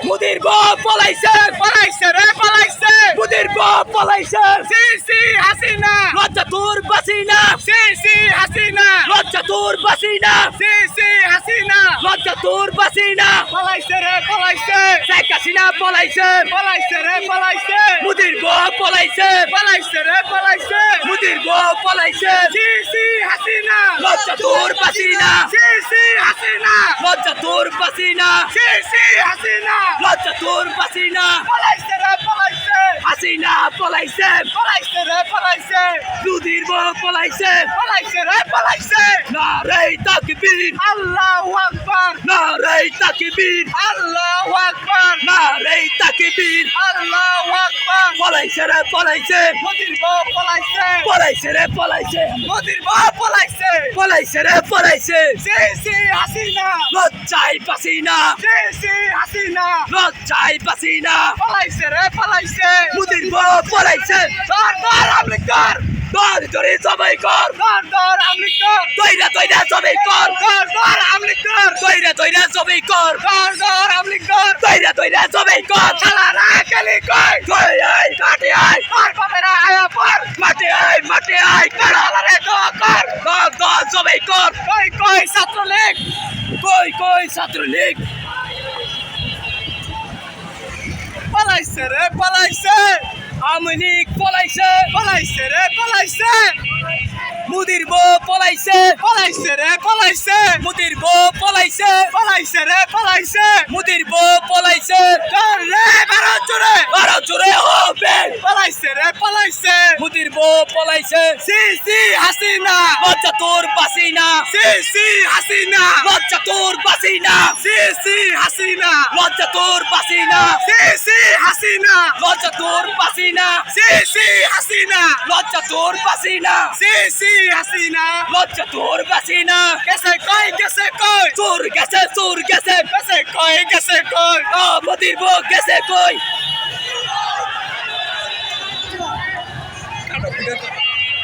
মুদির বউ পলাইছে পলাইছে রে পলাইছে মুদির বউ পলাইছে সিসি হাসিনা লজ্জা তোর বাসিনা সিসি হাসিনা লজ্জা তোর বাসিনা সিসি হাসিনা লজ্জা তোর বাসিনা পলাইছে রে পলাইছে শেখ হাসিনা পলাইছে পলাইছে রে পলাইছে মুদির বউ পলাইছে পলাইছে রে পলাইছে মুদির বউ পলাইছে সিসি হাসিনা লজ্জা তোর বাসিনা সিসি হাসিনা লজ্জা তোর বাসিনা সিসি হাসিনা লজ্জা তোর বাসিনা পলাইছে রে পলাইছে হাসিনা পলাইছে পলাইছে রে পলাইছে মুদির বউ পলাইছে পলাইছে রে পলাইছে নারে তাকবীর আল্লাহু আকবার নারে তাকবীর আল্লাহু আকবার নারে তাকবীর আল্লাহু আকবার পলাইছে রে পলাইছে মোদির বউ পলাইছে পলাইছে রে পলাইছে মোদির বউ পলাইছে পলাইছে রে পলাইছে সিসি হাসিনা লজ্জাই বাসিনা সিসি হাসিনা লজ্জাই বাসিনা পলাইছে রে পলাইছে মুদির বউ পলাইছে ধর ধর আমলি কর দর ধরে সবাই কর ধর ধর আমলি কর তৈরা তৈরা সবাই কর ধর ধর আমলি কর তৈরা তৈরা সবাই কর ধর ধর আমলি কর তৈরা তৈরা সবাই কর শালারা কালি কই কই আই কাটে আই আর বাবেরা আয়া পর মাঠে আই শালারে তো কর কর কর সবাই কর কই কই ছাত্রলীগ কই ছাত্রলীগ পলাইছে রে পলাইছে আওয়ামী লীগ পলাইছে পলাইছে রে পলাইছে মুদির বউ পলাইছে পলাইছে রে পলাইছে মুদির বউ পলাইছে পলাইছে রে পলাইছে মুদির বউ পলাইছে ধর রে ভারত জুড়ে বারো জোরে হবে পলাইছে রে পলাইছে মুদির বউ পলাইছে সিসি হাসিনা লজ্জা তোর বাসিনা সিসি হাসিনা লজ্জা তোর বাসিনা সিসি হাসিনা লজ্জা তোর বাসিনা সিসি হাসিনা লজ্জা তোর বাসিনা সিসি হাসিনা লজ্জা তোর বাসিনা সিসি হাসিনা লজ্জা তোর বাসিনা কেসে কই চোর গেছে কেসে কই মুদির বউ গেছে কই